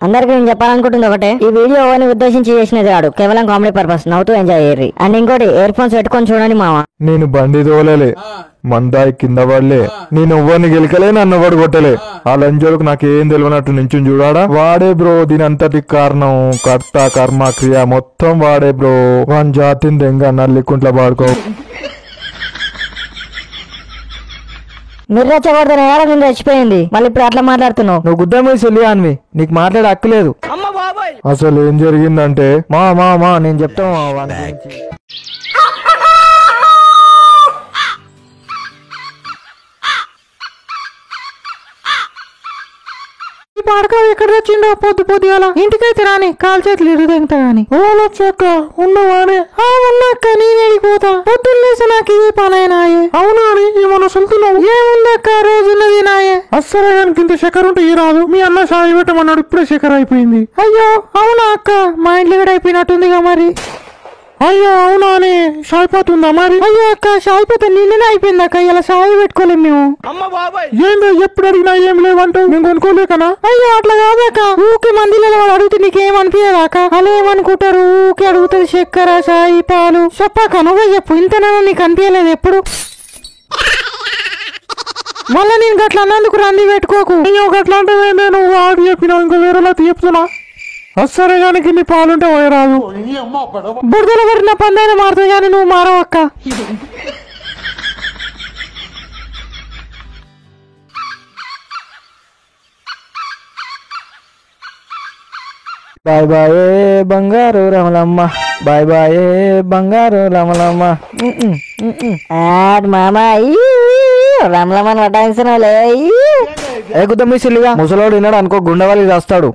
అందరికి నేను చెప్పాలనుకుంటుంది ఒకటే, ఈ వీడియో ఎవరిని ఉద్దేశించి చేసినది కాదు, కేవలం కామెడీ పర్పస్, నవ్వుతూ ఎంజాయ్ చేయరు. అండ్ ఇంకోటి ఇయర్ ఫోన్స్ పెట్టుకొని చూడండి మామ. నేను బండి తోలలే, మందాయి కింద పడలే, నేను ఎవ్వరిని గెలికలే, నన్ను ఎవరు కొట్టలే. ఆ లంజోడుకు నాకేం తెలియనట్టు నించుని చూడాడా వాడే బ్రో. దీని అంతటి కారణం కర్త కర్మ క్రియ మొత్తం వాడే బ్రో. వాని జాతిని దెంగ నల్లికుంట్ల పాడుకో. మీరు రెచ్చగొడితే ఏడా నేను చచ్చిపోయింది, మళ్ళీ ఇప్పుడు అట్లా మాట్లాడుతున్నావు. నువ్వు గుద్ద మీద చెల్లియాన్వి, నీకు మాట్లాడే హక్కు లేదు. అసలు ఏం జరిగిందంటే మా మా మా నేను చెప్తాను వాని గురించి. పాడక ఎక్కడ వచ్చిండో పొద్దు పొద్దుగాల ఇంటికైతే రాని కాలు చేతులు ఇరుదెంగతా గాని. ఓ లచ్చక్క ఉన్నవానే ఉన్నక్క నేనేడిపోతా పొద్దున్న లేసి నాకు ఇదే పనైనాయే. అవునా అని ఏమన్నా సొంతున్నావు? ఏముందక్క రోజున్నది నాయే. అస్సలే దానికి ఇంత చక్కెర ఉంటే ఈ రాదు. మీ అన్న సాయి పెట్టమన్నాడు, ఇప్పుడే చక్కెర అయిపోయింది. అయ్యో అవునా అక్క, మా ఇంట్లో కూడా అయిపోయినట్టుందిగా మరి. అయ్యో అవునా అని సాయిపోతుందా మరి? అయ్యో అక్క సాయిపోతే నిన్ననే అయిపోయింది అక్క, ఇలా సాయి పెట్టుకోలేము మేము. ఏందో ఎప్పుడు అడిగినా ఏం లేవంటూ మేము కొనుక్కోలేకనా? అయ్యో అట్లా కాదక్క, ఊకే మందిలో వాడు అడిగితే నీకేమనిపించదా అక్క? అలా ఏమనుకుంటారు, ఊకే అడుగుతుంది చక్కెర సాయి పాలు. చెప్పాక నువ్వే చెప్పు, ఇంతనో నీకు అనిపించలేదు ఎప్పుడు? మళ్ళా నేను గట్లా అన్నందుకు రంది పెట్టుకోకు. అయ్యో గట్లా అంటే నేను ఆడి చెప్పినా ఇంకో వేరేలా చెప్తున్నా. అస్సరే గాని గిన్ని పాలుంటే పోయరాదు. బురదల పడిన పందైనా మారుతాయి గాని నువ్వు మారవు అక్క. బాయ్ బాయే బంగారు రమలమ్మ, బాయ్ బాయే బంగారు రమలమ్మ. మామ రమలమ్మని పట్టాల్సినలే. ఏ గుద్ద మిసిలిగా ముసలోడు విన్నాడు అనుకో, గుండెవాలి రాస్తాడు.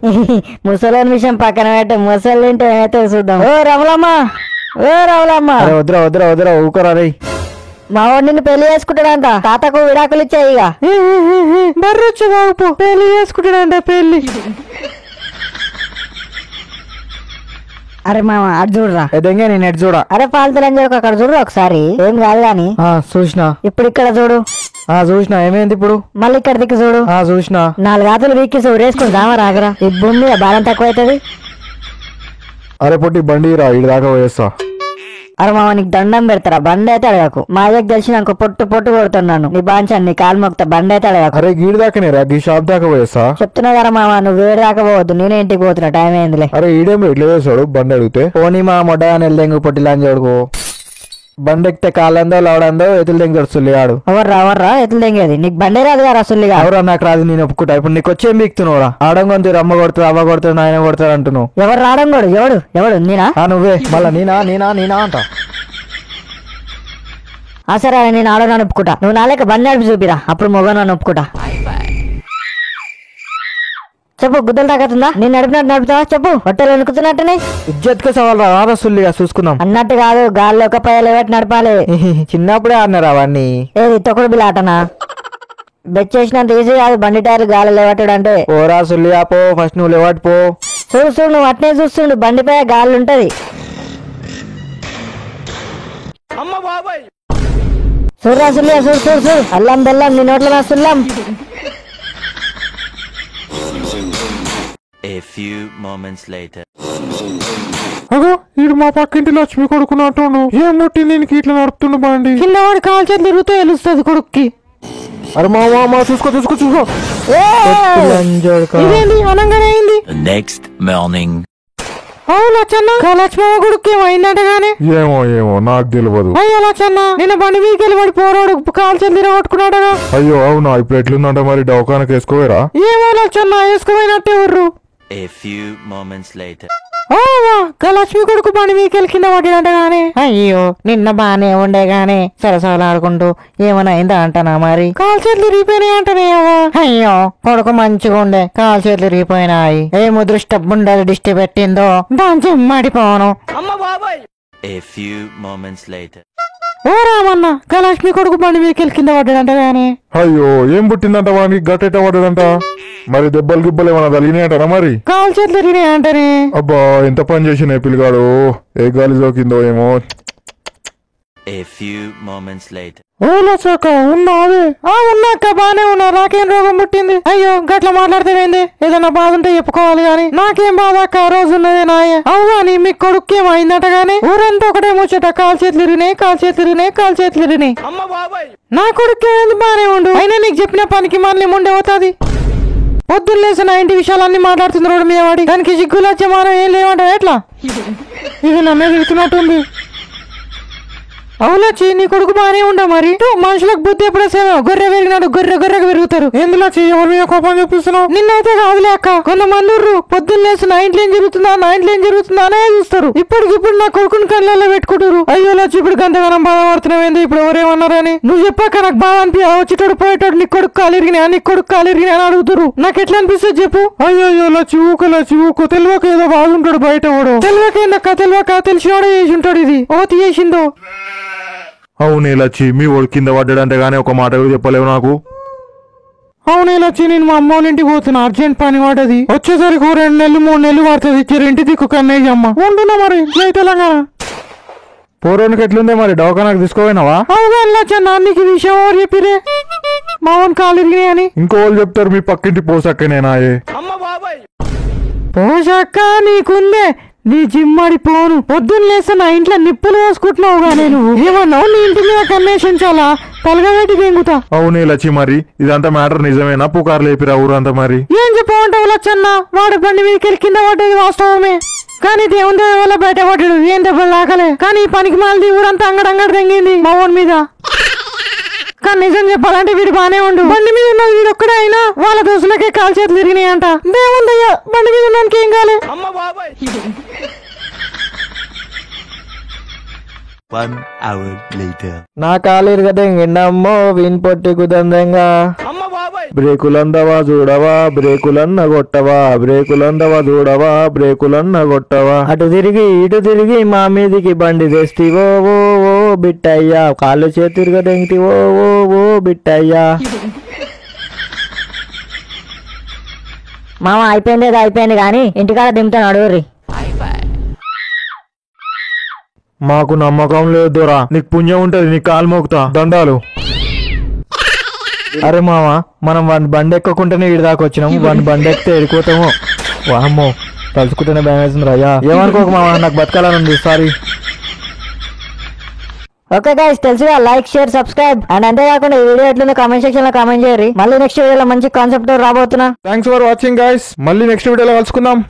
ముసలోని విషయం పక్కన పెట్టే, ముసలి తింటే ఏమైతే చూద్దాం. ఓ రమలమ్మ, ఓ రమలమ్మ. వద్దురా వద్దురా వద్దురా ఊకరా రే. మా వాడు నిన్ను పెళ్లి చేసుకుంటాడంట, తాతకు విడాకులు ఇచ్చాయి. ఇక బర్రొచ్చు బాబు పెళ్లి చేసుకుంటాడంట. పెళ్లి అరే మామ అటు చూడరా. ఎదంగా నేను ఎటు చూడ. అరే పాలుతులని చెప్పి అక్కడ చూడు ఒకసారి, ఏం కాదు గాని. చూసినా. ఇప్పుడు ఇక్కడ చూడు. చూసినా. ఏమైంది ఇప్పుడు? మళ్ళీ ఇక్కడ దిక్కు చూడు. చూసినా. 4 ఆతులు వీక్కి ఊరేసుకుని దామా రాగరా. ఈ భూమి భారం తక్కువ అవుతుంది. అరే పొట్టి బండి రా, ఇటు దాకా పోయేస్తా. అరే మామ నీకు దండం పెడతారా, బండి అయితే అడగకు. మా అయ్యకు తెలిసి నాకు పొట్టు పొట్టు కొడుతున్నాను, నీ బాంచాను, నీ కాలు మొక్తా, బండి అయితే అడగకు. అరే గీడి దాకానే రా, గీ షాప్ దాకా పోయేస్తా. చెప్తున్నా కదా మామ, నువ్వు వేడి దాకా పోవద్దు, నేనే ఇంటికి పోతున్నా, టైం అయిందిలే. అరే ఈడేమో ఇట్లా వేసాడు బండి అడిగితే. పోనీ మా మొడ్డగానే వెళ్దేంగు పొట్టిలాని చూడుకో. బండి ఎక్కితే కాలందో లవడందో ఎతులు దెంగడు సుల్లిగాడు. ఎవర్రా ఎతులు దెంగేది? నీకు బండే రాదు కదా సుల్లిగా. ఎవరా నాకు రాదు, నేను ఒప్పుకుంటా. ఇప్పుడు నీకు వచ్చేం బీక్తున్నావురా? ఆడంగొంతు రమ్మ కొడుతుంది, అవ్వ కొడుతుంది, నాయన కొడతాడు అంటున్నావు. ఎవరు రాడంగోడు? ఎవడు నేనా? నువ్వే మళ్ళా నేనా అంట. సరే నేను ఆడో ఒప్పుకుంటా, నువ్వు నా లెక్క బండి నడిపి చూపిరా, అప్పుడు మొగను ఒప్పుకుంటా. చెప్పు, గుద్దలు తాకుతుందా? నేను నడుపుతావా చెప్పు. హోటల్ వణుకుతున్నట్టునే. ఇజ్జత్ గా సవాల్ రాదా సుల్లిగా చూసుకుందాం అన్నట్టు కాదు, గాల్లో ఒక పై లేవట్టి నడపాలి. చిన్నప్పుడే ఆడినారు అవన్నీ. ఏది తొక్కుడు బిల్ ఆటనా? బెచ్చేసినంత ఈజీ కాదు బండి టైర్లు గాలి లేవట్టాడు అంటే. పోరా సుల్లిగా పో, ఫస్ట్ నువ్వు లేవట్టు పో. చూడు నువ్వు అట్నే చూస్తుండు, బండిపై గాలి ఉంటది. చూడరా సుల్లియా, చూడు అల్లం బెల్లం నీ నోట్లో సుల్లం. A few moments later. అగో ఈడు మా పక్కింటి లక్ష్మి కొడుకున్నట్టు. ఏం ముట్టి నేను ఇట్లా నడుపుతుండు బండి. కిందవాడి కాలు చేతులు ఇరుగుతూ తెలుస్తుంది కొడుక్కి. అరే మా చూసుకో. ఇదేంటి అనంగానే అయింది. Next morning. లచ్చన్న లక్ష్మీ కొడుకు ఏమైందంట గానీ. ఏమో నాకు తెలియదు. అయ్యో లచ్చన్న నిన్న బండి మీదకి వెళ్ళి పడి పోరాడు కాలు చేతులు కొట్టుకున్నాడగా. అయ్యో అవునా? ఇప్పుడు ఎట్లుందంట మరి? డౌకానికి వేసుకోవేరా? ఏమో Lachanna వేసుకోపోయినట్టే ఊర్రు. A few moments later. Lakshmi కొడుకు బండి మీదకి వెళ్ళి కింద పడ్డాడంట గానీ. అయ్యో నిన్న బానే ఉండే గానీ సరసాలు ఆడుకుంటూ ఏమైనా అయిందా అంటనా మరి? కాలు చేతులు ఇరిగిపోయినాయి అంటనే. అయ్యో కొడుకు మంచిగా ఉండే, కాలు చేతులు ఇరిగిపోయినాయి. ఏమో దృష్టం దిష్టి పెట్టిందో దాని చెమ్మడిపోను. A few moments later. ఓ రామన్న లక్ష్మి కొడుకు బండి మీదకి కింద పడ్డాడంట గానీ. అయ్యో ఏం పుట్టిందంట వానికి? గట్టెట్ట పడ్డాడంట మరి? దెబ్బలు గిబ్బలు ఏమన్నా తగిలినాయంటనా మరి? కాలు చేతులు ఇరిగినాయి అంటనే. అబ్బా ఎంత పని చేసిన పిల్లగాడు, ఏ గాలి జోకిందో ఏమో. A few moments later. Ola చక్క ఉన్నావే? ఉన్నాక బానే ఉన్నా. నాకేం రోగం పుట్టింది? అయ్యో గట్ల మాట్లాడితేవేంది? ఏదైనా బాధ ఉంటే చెప్పుకోవాలి గాని నాకేం బాధ అక్క. ఆ రోజు ఉన్నదే నాయే. అవుగాని మీ కొడుకేం అయిందట గాని ఊరంతా ఒకటే ముచ్చట. కాలు చేతులు ఇరిగినాయి, కాలు చేతులు ఇరిగినాయి, కాలు చేతులు ఇరిగినాయి. నా కొడుకే బానే ఉండు. అయినా నీకు చెప్పిన పనికి మళ్ళీ ముండే అవుతుంది. పొద్దున్న లేసి నా ఇంటి విషయాలన్నీ మాట్లాడుతున్నాడు మీ వాడి. దానికి సిగ్గులు వచ్చే మనం ఏం లేవంట. ఎట్లా ఇది నన్నే తిరుగుతున్నట్టుంది. అవులచ్చి నీ కొడుకు బానే ఉండా మరి. మనుషులకు బుద్ధి ఎప్పుడేసేమో గొర్రె పెరిగినాడు గొర్రెగా పెరుగుతారు. ఎందులో ఎవరి మీద కోపం చూపిస్తున్నావు? నిన్నైతే కాదులే అక్క. కొంతమంది పొద్దున్న లేసి నా ఇంట్లో ఏం జరుగుతుందా అనే చూస్తారు. ఇప్పటికిప్పుడు నా కొడుకుని కళ్ళల్లో పెట్టుకుంటారు. అయ్యో లచ్చి ఇప్పుడు గంతగానం బాధపడుతున్నావు. ఇప్పుడు ఎవరేమన్నారని నువ్వు చెప్పాక నాకు బాధ అనిపి వచ్చేటోడు పోయేటోడు నీ కొడుకు కాలిరిగినా అని అడుగుతారు. నాకు ఎట్లా అనిపిస్తుంది చెప్పు? అయ్యో లచ్చి ఊకో తెలియక ఏదో బాగుంటాడు బయట వాడు. తెలియక తెలిసినోడే చేసి ఉంటాడు. ఇది ఓతి చేసిందో. అవునే లచ్చి మీ ఓడి కింద పడ్డాడంటే గానీ ఒక మాట కూడా చెప్పలేవు నాకు. అవునే లచ్చి నేను మా అమ్మ వాళ్ళ ఇంటికి పోతున్నా. అర్జెంట్ పని వాటది. వచ్చేసరికి 2 నెలలు 3 నెలలు పడుతుంది. ఇచ్చారు ఇంటి దిక్కు కన్నయ్య అమ్మ ఉంటున్నా మరి. జై తెలంగాణ. పోరోనికి ఎట్లుందే మరి? డౌకా తీసుకోపోయినావా? అవుగా లచ్చన్న నీకు విషయం ఎవరు చెప్పిరే? మావన్ కాలు ఇరిగినాయి అని. ఇంకో వాళ్ళు చెప్తారు మీ పక్కింటి పోసక్కనేనాయే. పోషక్క నీకుందే నీ జిమ్మడి పోను. పొద్దున్న లేస్తే నా ఇంట్లో నిప్పులు పోసుకుంటున్నావుగా. నేను ఏమన్నావు? నీ ఇంటి మీద కన్నేషించాలా? తలగబెట్టి దెంగుతా. అవునే లచ్చి మరి ఇదంతా మ్యాటర్ నిజమేనా? పుకారు లేపిరా ఊరంతా మరి? ఏం చెప్పమంటావు లచ్చన్న? వాడు బండి మీదకి కింద పడ్డది వాస్తవమే. కానీ దేవుని వల్ల బయట పడ్డాడు. ఏం దెబ్బలు లాకలే. కానీ ఈ పనికి మాలది ఊరంతా అంగడంగడి తెంగింది మా ఓన్ మీద. కానీ నిజం చెప్పాలంటే వీడు బానే ఉండు. బండి మీద ఉన్నది వీడు ఒక్కడే అయినా వాళ్ళ దోస్తులకే కాలు చేతులు తిరిగినాయంట. దేవుందయ్యా బండి మీద ఉన్నానికి ఏం కాలే. నా కాలేరు కదా ఎండమ్మో వీన్ పొట్టి కుదందంగా. బ్రేకులందవా చూడవా బ్రేకులన్న కొట్టవా, బ్రేకులందవా చూడవా బ్రేకులన్న కొట్టవా. అటు తిరిగి ఇటు తిరిగి మా మీదికి బండి తెస్తివో ఓ ఓ బిట్టయ్యా. కాళ్ళు చేతురుగా తెంగితివో ఓ ఓ బిట్టయ్యా. మామ అయిపోయింది కానీ ఇంటికాడ దింపుతాను అడుగురి. మాకు నమ్మకం లేదు దొరా. నీకు పుణ్యం ఉంటది, నీకు కాలు మోకుతా దండాలు. అరే మామ మనం వాడిని బండి ఎక్కకుంటేనే ఇటు దాకా వచ్చినాము. వాడిని బండి ఎక్కితే ఎడిపోతాము. వామ్మో తలుచుకుంటేనే భయం వేస్తుంది రయ్యా. ఏమనుకోక మామ నాకు బతకాలని ఉంది. సారీ. ఓకే గైస్ తెలుసుగా, లైక్ షేర్ సబ్స్క్రైబ్ అండ్ అంతేకాకుండా ఈ వీడియో ఎట్లుందో కామెంట్ సెక్షన్ లో కామెంట్ చేయరు. మళ్ళీ నెక్స్ట్ వీడియోలో మంచి కాన్సెప్ట్ తో రాబోతున్నా. Thanks for watching guys. మళ్ళీ నెక్స్ట్ వీడియోలో కలుసుకుందాం.